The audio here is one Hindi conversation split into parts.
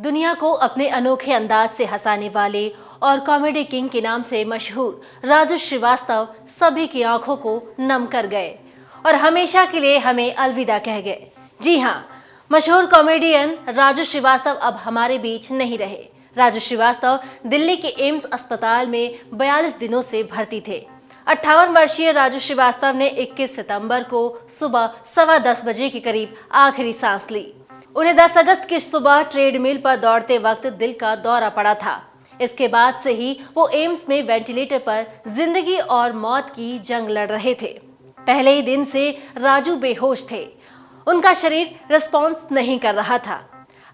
दुनिया को अपने अनोखे अंदाज से हंसाने वाले और कॉमेडी किंग के नाम से मशहूर राजू श्रीवास्तव सभी की आंखों को नम कर गए और हमेशा के लिए हमें अलविदा कह गए। जी हाँ, मशहूर कॉमेडियन राजू श्रीवास्तव अब हमारे बीच नहीं रहे। राजू श्रीवास्तव दिल्ली के एम्स अस्पताल में 42 दिनों से भर्ती थे। 58 वर्षीय राजू श्रीवास्तव ने 21 सितंबर को सुबह 10:15 बजे के करीब आखिरी सांस ली। उन्हें 10 अगस्त की सुबह ट्रेडमिल पर दौड़ते वक्त दिल का दौरा पड़ा था। इसके बाद से ही वो एम्स में वेंटिलेटर पर जिंदगी और मौत की जंग लड़ रहे थे। पहले ही दिन से राजू बेहोश थे। उनका शरीर रिस्पॉन्स नहीं कर रहा था।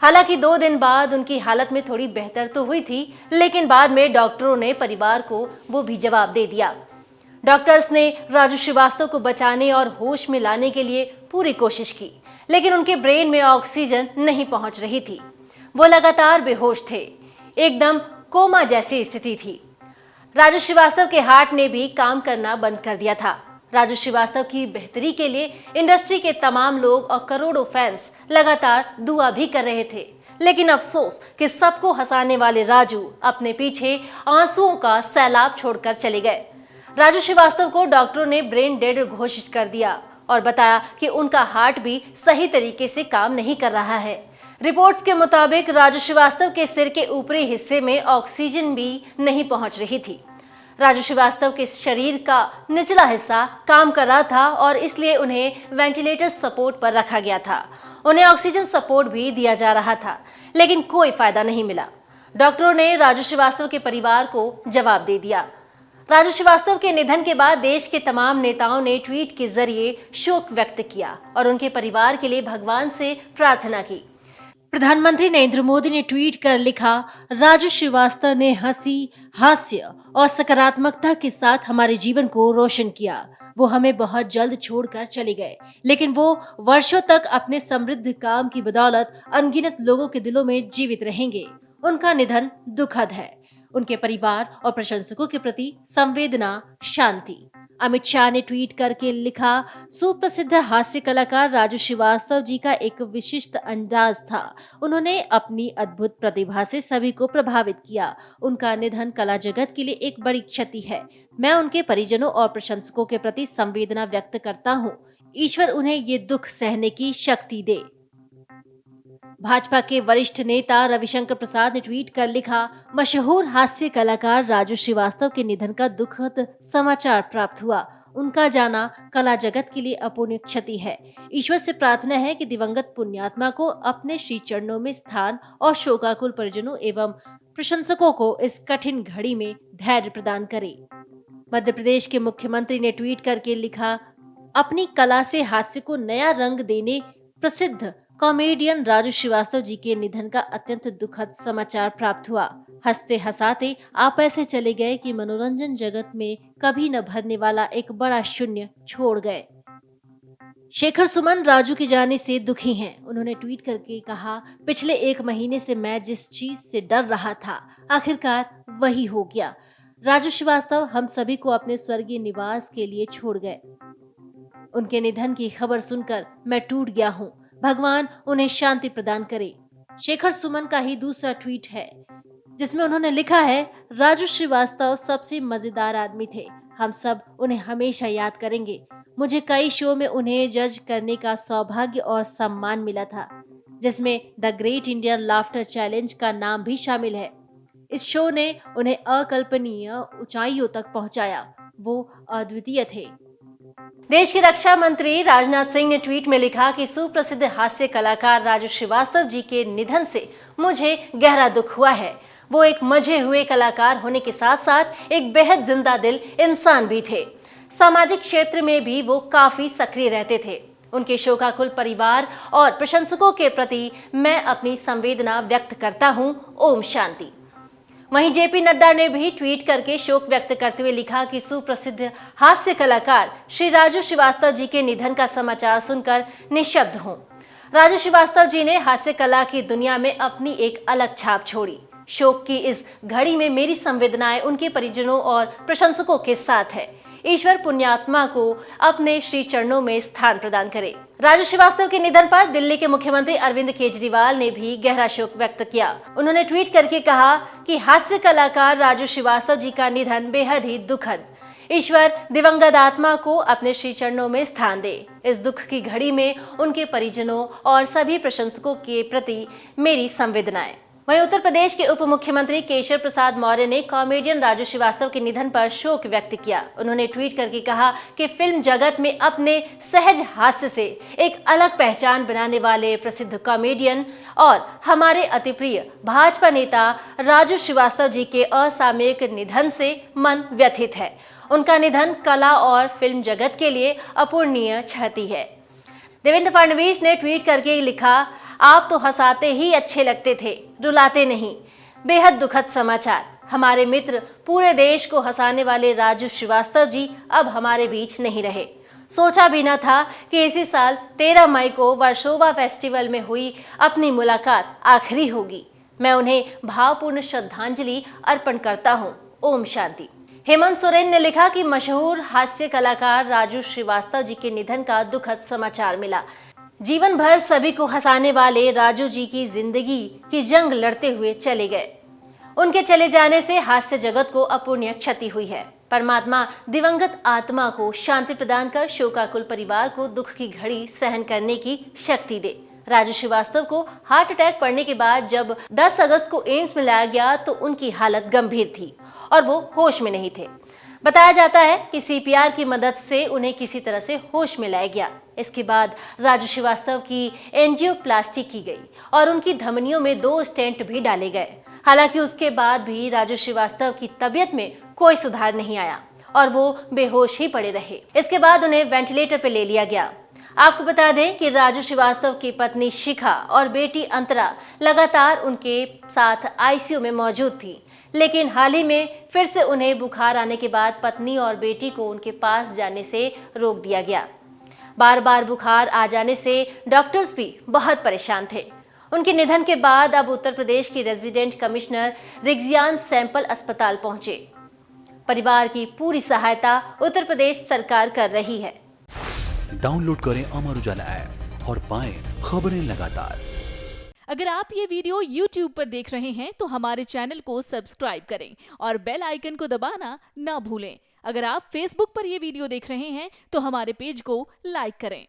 हालांकि 2 दिन बाद उनकी हालत में थोड़ी बेहतर तो हुई थी, लेकिन बाद में डॉक्टरों ने परिवार को वो भी जवाब दे दिया। डॉक्टर्स ने राजू श्रीवास्तव को बचाने और होश में लाने के लिए पूरी कोशिश की, लेकिन उनके ब्रेन में ऑक्सीजन नहीं पहुंच रही थी। वो लगातार बेहोश थे। एकदम कोमा जैसी स्थिति थी। राजू श्रीवास्तव के हार्ट ने भी काम करना बंद कर दिया था। राजू श्रीवास्तव की बेहतरी के लिए इंडस्ट्री के तमाम लोग और करोड़ों फैंस लगातार दुआ भी कर रहे थे, लेकिन अफसोस कि सबको हंसाने वाले राजू अपने पीछे आंसुओं का सैलाब छोड़कर चले गए। राजू श्रीवास्तव को डॉक्टरों ने ब्रेन डेड घोषित कर दिया और बताया कि उनका हार्ट भी सही तरीके से काम नहीं कर रहा है। रिपोर्ट्स के मुताबिक राजू श्रीवास्तव के सिर के ऊपरी हिस्से में ऑक्सीजन भी नहीं पहुंच रही थी। राजू श्रीवास्तव के शरीर का निचला हिस्सा काम कर रहा था और इसलिए उन्हें वेंटिलेटर सपोर्ट पर रखा गया था। उन्हें ऑक्सीजन सपोर्ट भी दिया जा रहा था, लेकिन कोई फायदा नहीं मिला। डॉक्टरों ने राजू श्रीवास्तव के परिवार को जवाब दे दिया। राजू श्रीवास्तव के निधन के बाद देश के तमाम नेताओं ने ट्वीट के जरिए शोक व्यक्त किया और उनके परिवार के लिए भगवान से प्रार्थना की। प्रधानमंत्री नरेंद्र मोदी ने ट्वीट कर लिखा, राजू श्रीवास्तव ने हंसी, हास्य और सकारात्मकता के साथ हमारे जीवन को रोशन किया। वो हमें बहुत जल्द छोड़कर चले गए, लेकिन वो वर्षों तक अपने समृद्ध काम की बदौलत अनगिनत लोगों के दिलों में जीवित रहेंगे। उनका निधन दुखद है। उनके परिवार और प्रशंसकों के प्रति संवेदना, शांति। अमित शाह ने ट्वीट करके लिखा, सुप्रसिद्ध हास्य कलाकार राजू श्रीवास्तव जी का एक विशिष्ट अंदाज था। उन्होंने अपनी अद्भुत प्रतिभा से सभी को प्रभावित किया। उनका निधन कला जगत के लिए एक बड़ी क्षति है। मैं उनके परिजनों और प्रशंसकों के प्रति संवेदना व्यक्त करता हूँ। ईश्वर उन्हें ये दुख सहने की शक्ति दे। भाजपा के वरिष्ठ नेता रविशंकर प्रसाद ने ट्वीट कर लिखा, मशहूर हास्य कलाकार राजू श्रीवास्तव के निधन का दुखद समाचार प्राप्त हुआ। उनका जाना कला जगत के लिए अपूर्णीय क्षति है। ईश्वर से प्रार्थना है कि दिवंगत पुण्यात्मा को अपने श्री चरणों में स्थान और शोकाकुल परिजनों एवं प्रशंसकों को इस कठिन घड़ी में धैर्य प्रदान करे। मध्य प्रदेश के मुख्यमंत्री ने ट्वीट करके लिखा, अपनी कला से हास्य को नया रंग देने प्रसिद्ध कॉमेडियन राजू श्रीवास्तव जी के निधन का अत्यंत दुखद समाचार प्राप्त हुआ। हंसते हंसाते आप ऐसे चले गए कि मनोरंजन जगत में कभी न भरने वाला एक बड़ा शून्य छोड़ गए। शेखर सुमन राजू के जाने से दुखी हैं। उन्होंने ट्वीट करके कहा, पिछले 1 महीने से मैं जिस चीज से डर रहा था, आखिरकार वही हो गया। राजू श्रीवास्तव हम सभी को अपने स्वर्गीय निवास के लिए छोड़ गए। उनके निधन की खबर सुनकर मैं टूट गया हूँ। भगवान उन्हें शांति प्रदान करे। शेखर सुमन का ही दूसरा ट्वीट है, जिसमें उन्होंने लिखा है, राजू श्रीवास्तव सबसे मजेदार आदमी थे। हम सब उन्हें हमेशा याद करेंगे। मुझे कई शो में उन्हें जज करने का सौभाग्य और सम्मान मिला था, जिसमें the great Indian laughter challenge का नाम भी शामिल है। इस शो ने उन्हें अकल्पनीय ऊंचाइयों तक पहुंचाया। वो अद्वितीय थे। देश के रक्षा मंत्री राजनाथ सिंह ने ट्वीट में लिखा कि सुप्रसिद्ध हास्य कलाकार राजू श्रीवास्तव जी के निधन से मुझे गहरा दुख हुआ है। वो एक मजे हुए कलाकार होने के साथ साथ एक बेहद जिंदा दिल इंसान भी थे। सामाजिक क्षेत्र में भी वो काफी सक्रिय रहते थे। उनके शोकाकुल परिवार और प्रशंसकों के प्रति मैं अपनी संवेदना व्यक्त करता हूँ। ओम शांति। वहीं जेपी नड्डा ने भी ट्वीट करके शोक व्यक्त करते हुए लिखा कि सुप्रसिद्ध हास्य कलाकार श्री राजू श्रीवास्तव जी के निधन का समाचार सुनकर निशब्द हूं। राजू श्रीवास्तव जी ने हास्य कला की दुनिया में अपनी एक अलग छाप छोड़ी। शोक की इस घड़ी में मेरी संवेदनाएं उनके परिजनों और प्रशंसकों के साथ है। ईश्वर पुण्यात्मा को अपने श्री चरणों में स्थान प्रदान करे। राजू श्रीवास्तव के निधन पर दिल्ली के मुख्यमंत्री अरविंद केजरीवाल ने भी गहरा शोक व्यक्त किया। उन्होंने ट्वीट करके कहा कि हास्य कलाकार राजू श्रीवास्तव जी का निधन बेहद ही दुखद। ईश्वर दिवंगत आत्मा को अपने श्री चरणों में स्थान दे। इस दुख की घड़ी में उनके परिजनों और सभी प्रशंसकों के प्रति मेरी संवेदनाएं। वहीं उत्तर प्रदेश के उप मुख्यमंत्री केशव प्रसाद मौर्य ने कॉमेडियन राजू श्रीवास्तव के निधन पर शोक व्यक्त किया। उन्होंने ट्वीट करके कहा कि फिल्म जगत में अपने सहज हास्य से एक अलग पहचान बनाने वाले प्रसिद्ध कॉमेडियन और हमारे अति प्रिय भाजपा नेता राजू श्रीवास्तव जी के असामयिक निधन से मन व्यथित है। उनका निधन कला और फिल्म जगत के लिए अपूरणीय क्षति है। देवेंद्र फडणवीस ने ट्वीट करके लिखा, आप तो हंसाते ही अच्छे लगते थे, रुलाते नहीं। बेहद दुखद समाचार। हमारे मित्र, पूरे देश को हंसाने वाले राजू श्रीवास्तव जी अब हमारे बीच नहीं रहे। सोचा भी न था कि इसी साल 13 मई को वर्सोवा फेस्टिवल में हुई अपनी मुलाकात आखिरी होगी। मैं उन्हें भावपूर्ण श्रद्धांजलि अर्पण करता हूँ। ओम शांति। हेमंत सोरेन ने लिखा कि मशहूर हास्य कलाकार राजू श्रीवास्तव जी के निधन का दुखद समाचार मिला। जीवन भर सभी को हंसाने वाले राजू जी की जिंदगी की जंग लड़ते हुए चले गए। उनके चले जाने से हास्य जगत को अपूरणीय क्षति हुई है। परमात्मा दिवंगत आत्मा को शांति प्रदान कर शोकाकुल परिवार को दुख की घड़ी सहन करने की शक्ति दे। राजू श्रीवास्तव को हार्ट अटैक पड़ने के बाद जब 10 अगस्त को एम्स में लाया गया तो उनकी हालत गंभीर थी और वो होश में नहीं थे। बताया जाता है कि सीपीआर की मदद से उन्हें किसी तरह से होश में लाया गया। इसके बाद राजू श्रीवास्तव की एंजियोप्लास्टी की गई और उनकी धमनियों में 2 स्टेंट भी डाले गए। हालांकि उसके बाद भी राजू श्रीवास्तव की तबीयत में कोई सुधार नहीं आया और वो बेहोश ही पड़े रहे। इसके बाद उन्हें वेंटिलेटर पर ले लिया गया। आपको बता दें कि राजू श्रीवास्तव की पत्नी शिखा और बेटी अंतरा लगातार उनके साथ आईसीयू में मौजूद थी, लेकिन हाल ही में फिर से उन्हें बुखार आने के बाद पत्नी और बेटी को उनके पास जाने से रोक दिया गया। बार बार बुखार आ जाने से डॉक्टर्स भी बहुत परेशान थे। उनके निधन के बाद अब उत्तर प्रदेश की रेजिडेंट कमिश्नर रिग्जियान सैंपल अस्पताल पहुंचे। परिवार की पूरी सहायता उत्तर प्रदेश सरकार कर रही है। डाउनलोड करें अमर उजाला ऐप और पाएं खबरें लगातार। अगर आप ये वीडियो YouTube पर देख रहे हैं तो हमारे चैनल को सब्सक्राइब करें और बेल आइकन को दबाना ना भूलें। अगर आप Facebook पर ये वीडियो देख रहे हैं तो हमारे पेज को लाइक करें।